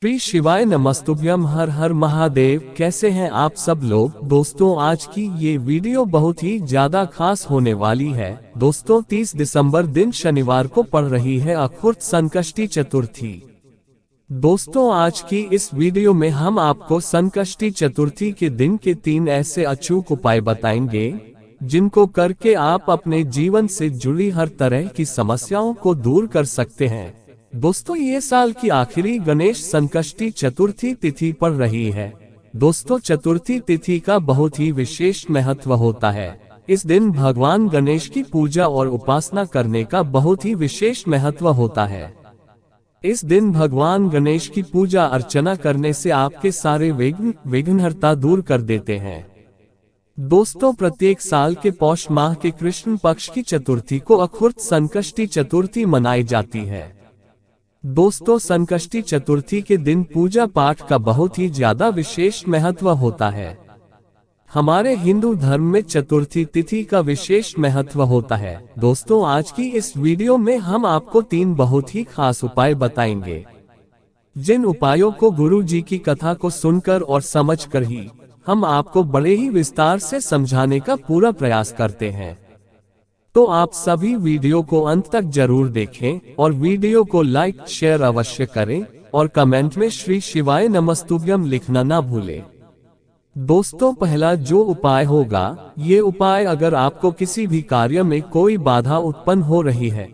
श्री शिवाय नमस्तुभ्यम। हर हर महादेव। कैसे हैं आप सब लोग। दोस्तों आज की ये वीडियो बहुत ही ज्यादा खास होने वाली है। दोस्तों 30 दिसंबर दिन शनिवार को पड़ रही है अखुर्त संकष्टी चतुर्थी। दोस्तों आज की इस वीडियो में हम आपको संकष्टी चतुर्थी के दिन के 3 ऐसे अचूक उपाय बताएंगे जिनको करके आप अपने जीवन से जुड़ी हर तरह की समस्याओं को दूर कर सकते हैं। दोस्तों ये साल की आखिरी गणेश संकष्टी चतुर्थी तिथि पड़ रही है। दोस्तों चतुर्थी तिथि का बहुत ही विशेष महत्व होता है। इस दिन भगवान गणेश की पूजा और उपासना करने का बहुत ही विशेष महत्व होता है। इस दिन भगवान गणेश की पूजा अर्चना करने से आपके सारे विघ्नहर्ता दूर कर देते हैं। दोस्तों प्रत्येक साल के पौष माह के कृष्ण पक्ष की चतुर्थी को अखुर्त संकष्टी चतुर्थी मनाई जाती है। दोस्तों संकष्टी चतुर्थी के दिन पूजा पाठ का बहुत ही ज्यादा विशेष महत्व होता है। हमारे हिंदू धर्म में चतुर्थी तिथि का विशेष महत्व होता है। दोस्तों आज की इस वीडियो में हम आपको 3 बहुत ही खास उपाय बताएंगे जिन उपायों को गुरु जी की कथा को सुनकर और समझकर ही हम आपको बड़े ही विस्तार से समझाने का पूरा प्रयास करते हैं। तो आप सभी वीडियो को अंत तक जरूर देखें और वीडियो को लाइक शेयर अवश्य करें और कमेंट में श्री शिवाय नमस्तुभ्यम लिखना ना भूलें। दोस्तों पहला जो उपाय होगा, ये उपाय अगर आपको किसी भी कार्य में कोई बाधा उत्पन्न हो रही है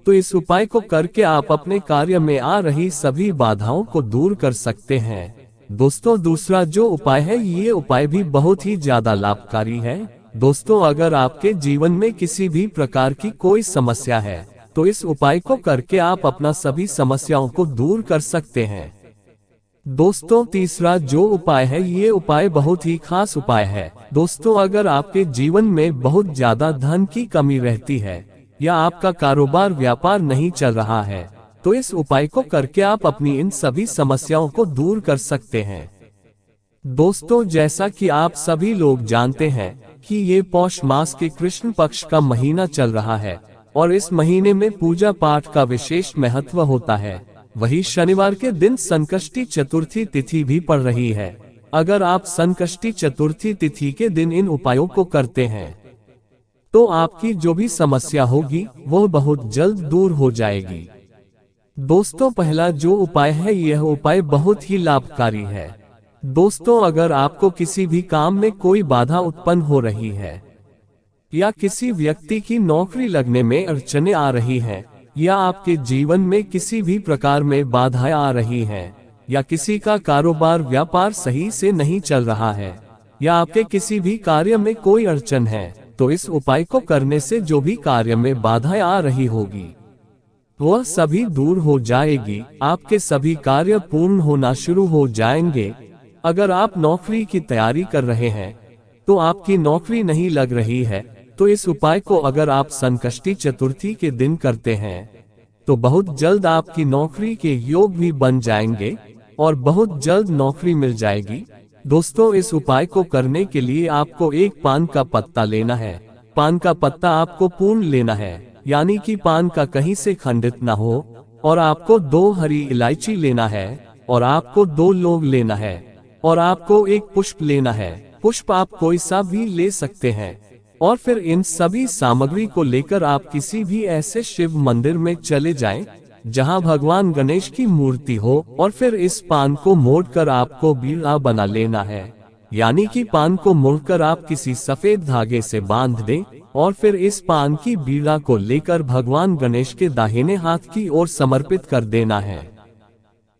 तो इस उपाय को करके आप अपने कार्य में आ रही सभी बाधाओं को दूर कर सकते हैं। दोस्तों दूसरा जो उपाय है, ये उपाय भी बहुत ही ज्यादा लाभकारी है। दोस्तों अगर आपके जीवन में किसी भी प्रकार की कोई समस्या है तो इस उपाय को करके आप अपना सभी समस्याओं को दूर कर सकते हैं। दोस्तों तीसरा जो उपाय है, ये उपाय बहुत ही खास उपाय है। दोस्तों अगर आपके जीवन में बहुत ज्यादा धन की कमी रहती है या आपका कारोबार व्यापार नहीं चल रहा है तो इस उपाय को करके आप अपनी इन सभी समस्याओं को दूर कर सकते हैं। दोस्तों जैसा कि आप सभी लोग जानते हैं कि ये पौष मास के कृष्ण पक्ष का महीना चल रहा है और इस महीने में पूजा पाठ का विशेष महत्व होता है। वही शनिवार के दिन संकष्टी चतुर्थी तिथि भी पड़ रही है। अगर आप संकष्टी चतुर्थी तिथि के दिन इन उपायों को करते हैं तो आपकी जो भी समस्या होगी वो बहुत जल्द दूर हो जाएगी। दोस्तों पहला जो उपाय है, यह उपाय बहुत ही लाभकारी है। दोस्तों अगर आपको किसी भी काम में कोई बाधा उत्पन्न हो रही है या किसी व्यक्ति की नौकरी लगने में अड़चनें आ रही हैं या आपके जीवन में किसी भी प्रकार में बाधाएं आ रही हैं या किसी का कारोबार व्यापार सही से नहीं चल रहा है या आपके किसी भी कार्य में कोई अड़चन है तो इस उपाय को करने से जो भी कार्य में बाधाएं आ रही होगी वह सभी दूर हो जाएगी। आपके सभी कार्य पूर्ण होना शुरू हो जाएंगे। अगर आप नौकरी की तैयारी कर रहे हैं तो आपकी नौकरी नहीं लग रही है तो इस उपाय को अगर आप संकष्टी चतुर्थी के दिन करते हैं तो बहुत जल्द आपकी नौकरी के योग भी बन जाएंगे और बहुत जल्द नौकरी मिल जाएगी। दोस्तों इस उपाय को करने के लिए आपको एक पान का पत्ता लेना है। पान का पत्ता आपको पूर्ण लेना है, यानी कि पान का कहीं से खंडित ना हो, और आपको 2 हरी इलायची लेना है और आपको 2 लौंग लेना है और आपको एक पुष्प लेना है। पुष्प आप कोई सा भी ले सकते हैं और फिर इन सभी सामग्री को लेकर आप किसी भी ऐसे शिव मंदिर में चले जाएं जहां भगवान गणेश की मूर्ति हो और फिर इस पान को मोड़कर आपको बीड़ा बना लेना है, यानी कि पान को मोड़कर आप किसी सफेद धागे से बांध दें और फिर इस पान की बीड़ा को लेकर भगवान गणेश के दाहिने हाथ की ओर समर्पित कर देना है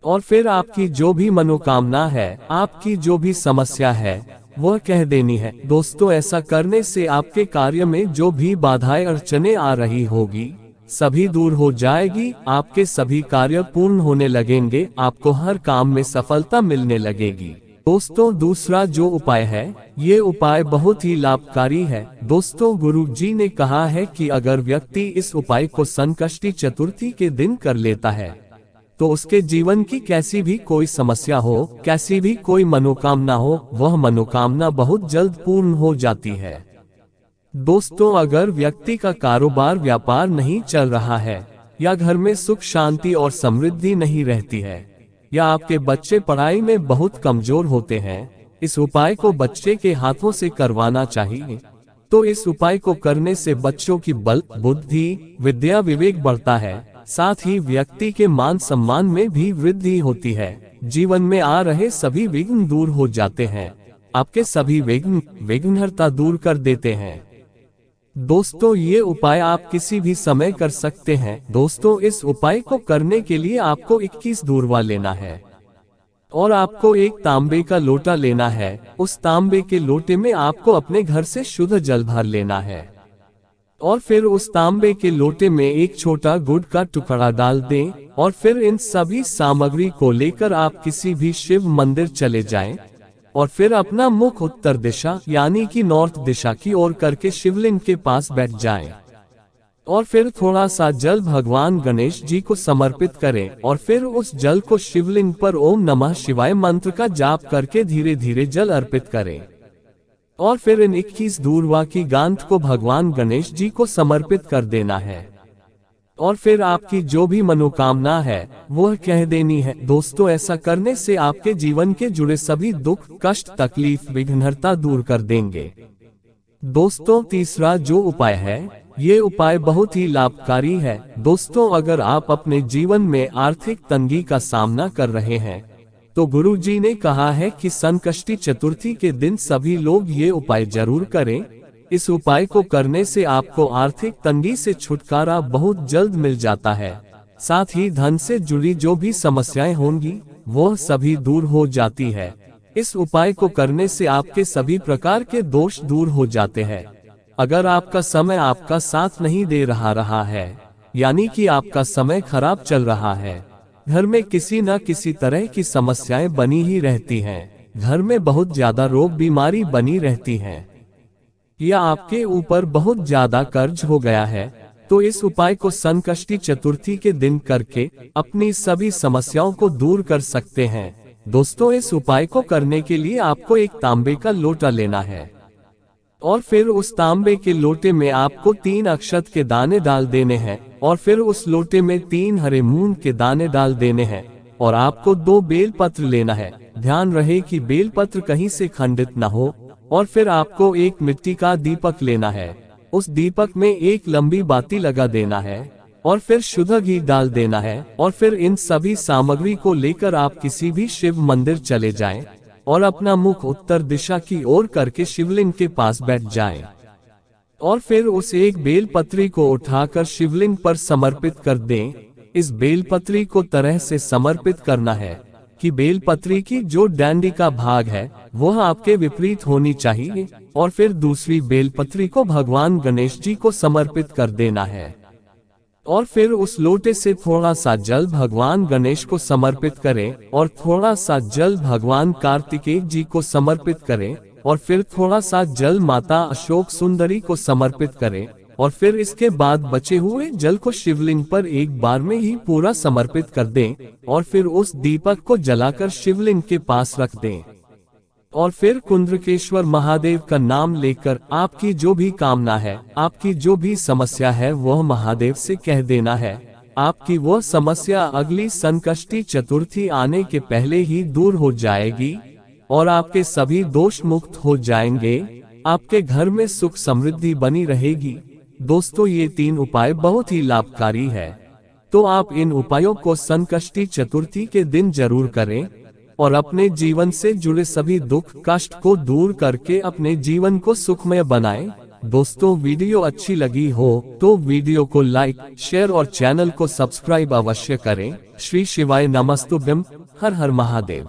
और फिर आपकी जो भी मनोकामना है, आपकी जो भी समस्या है वह कह देनी है। दोस्तों ऐसा करने से आपके कार्य में जो भी बाधाएं अड़चनें आ रही होगी सभी दूर हो जाएगी। आपके सभी कार्य पूर्ण होने लगेंगे, आपको हर काम में सफलता मिलने लगेगी। दोस्तों दूसरा जो उपाय है, ये उपाय बहुत ही लाभकारी है। दोस्तों गुरु जी ने कहा है कि अगर व्यक्ति इस उपाय को संकष्टी चतुर्थी के दिन कर लेता है तो उसके जीवन की कैसी भी कोई समस्या हो, कैसी भी कोई मनोकामना हो, वह मनोकामना बहुत जल्द पूर्ण हो जाती है। दोस्तों अगर व्यक्ति का कारोबार व्यापार नहीं चल रहा है या घर में सुख शांति और समृद्धि नहीं रहती है या आपके बच्चे पढ़ाई में बहुत कमजोर होते हैं, इस उपाय को बच्चे के हाथों से करवाना चाहिए। तो इस उपाय को करने से बच्चों की बल, बुद्धि, विद्या, विवेक बढ़ता है। साथ ही व्यक्ति के मान सम्मान में भी वृद्धि होती है। जीवन में आ रहे सभी विघ्न दूर हो जाते हैं। आपके सभी विघ्नहर्ता दूर कर देते हैं। दोस्तों, ये उपाय आप किसी भी समय कर सकते हैं। दोस्तों, इस उपाय को करने के लिए आपको 21 दूर्वा लेना है और आपको एक तांबे का लोटा लेना है। उस तांबे के लोटे में आपको अपने घर से शुद्ध जल भर लेना है और फिर उस तांबे के लोटे में एक छोटा गुड़ का टुकड़ा डाल दें और फिर इन सभी सामग्री को लेकर आप किसी भी शिव मंदिर चले जाएं और फिर अपना मुख उत्तर दिशा यानी कि नॉर्थ दिशा की ओर करके शिवलिंग के पास बैठ जाएं और फिर थोड़ा सा जल भगवान गणेश जी को समर्पित करें और फिर उस जल को शिवलिंग पर ओम नमः शिवाय मंत्र का जाप करके धीरे धीरे जल अर्पित करें और फिर इन 21 दूर्वा की गांठ को भगवान गणेश जी को समर्पित कर देना है और फिर आपकी जो भी मनोकामना है वह कह देनी है। दोस्तों, ऐसा करने से आपके जीवन के जुड़े सभी दुख, कष्ट, तकलीफ, विघ्नहर्ता दूर कर देंगे। दोस्तों, तीसरा जो उपाय है, ये उपाय बहुत ही लाभकारी है। दोस्तों, अगर आप अपने जीवन में आर्थिक तंगी का सामना कर रहे हैं तो गुरु जी ने कहा है कि संकष्टी चतुर्थी के दिन सभी लोग ये उपाय जरूर करें। इस उपाय को करने से आपको आर्थिक तंगी से छुटकारा बहुत जल्द मिल जाता है। साथ ही धन से जुड़ी जो भी समस्याएं होंगी वह सभी दूर हो जाती है। इस उपाय को करने से आपके सभी प्रकार के दोष दूर हो जाते हैं। अगर आपका समय आपका साथ नहीं दे रहा है, यानी कि आपका समय खराब चल रहा है, घर में किसी न किसी तरह की समस्याएं बनी ही रहती हैं, घर में बहुत ज्यादा रोग बीमारी बनी रहती हैं, या आपके ऊपर बहुत ज्यादा कर्ज हो गया है, तो इस उपाय को संकष्टी चतुर्थी के दिन करके अपनी सभी समस्याओं को दूर कर सकते हैं। दोस्तों, इस उपाय को करने के लिए आपको एक तांबे का लोटा लेना है और फिर उस तांबे के लोटे में आपको 3 अक्षत के दाने डाल देने हैं और फिर उस लोटे में 3 हरे मूंग के दाने डाल देने हैं और आपको 2 बेलपत्र लेना है। ध्यान रहे कि बेलपत्र कहीं से खंडित न हो। और फिर आपको एक मिट्टी का दीपक लेना है, उस दीपक में एक लंबी बाती लगा देना है और फिर शुद्ध घी डाल देना है और फिर इन सभी सामग्री को लेकर आप किसी भी शिव मंदिर चले जाएं और अपना मुख उत्तर दिशा की ओर करके शिवलिंग के पास बैठ जाएं और फिर उस एक बेलपत्री को उठाकर शिवलिंग पर समर्पित कर दें। इस बेलपत्री को तरह से समर्पित करना है कि बेलपत्री की जो डांडी का भाग है वह आपके विपरीत होनी चाहिए और फिर दूसरी बेलपत्री को भगवान गणेश जी को समर्पित कर देना है और फिर उस लोटे से थोड़ा सा जल भगवान गणेश को समर्पित करें और थोड़ा सा जल भगवान कार्तिकेय जी को समर्पित करें और फिर थोड़ा सा जल माता अशोक सुंदरी को समर्पित करें और फिर इसके बाद बचे हुए जल को शिवलिंग पर एक बार में ही पूरा समर्पित कर दें और फिर उस दीपक को जलाकर शिवलिंग के पास रख दें और फिर कुंद्रकेश्वर महादेव का नाम लेकर आपकी जो भी कामना है, आपकी जो भी समस्या है वह महादेव से कह देना है। आपकी वह समस्या अगली संकष्टी चतुर्थी आने के पहले ही दूर हो जाएगी और आपके सभी दोष मुक्त हो जाएंगे। आपके घर में सुख समृद्धि बनी रहेगी। दोस्तों, ये 3 उपाय बहुत ही लाभकारी है, तो आप इन उपायों को संकष्टी चतुर्थी के दिन जरूर करें और अपने जीवन से जुड़े सभी दुख कष्ट को दूर करके अपने जीवन को सुखमय बनाएं। दोस्तों, वीडियो अच्छी लगी हो तो वीडियो को लाइक, शेयर और चैनल को सब्सक्राइब अवश्य करें। श्री शिवाय नमस्तुभ्यम। हर हर महादेव।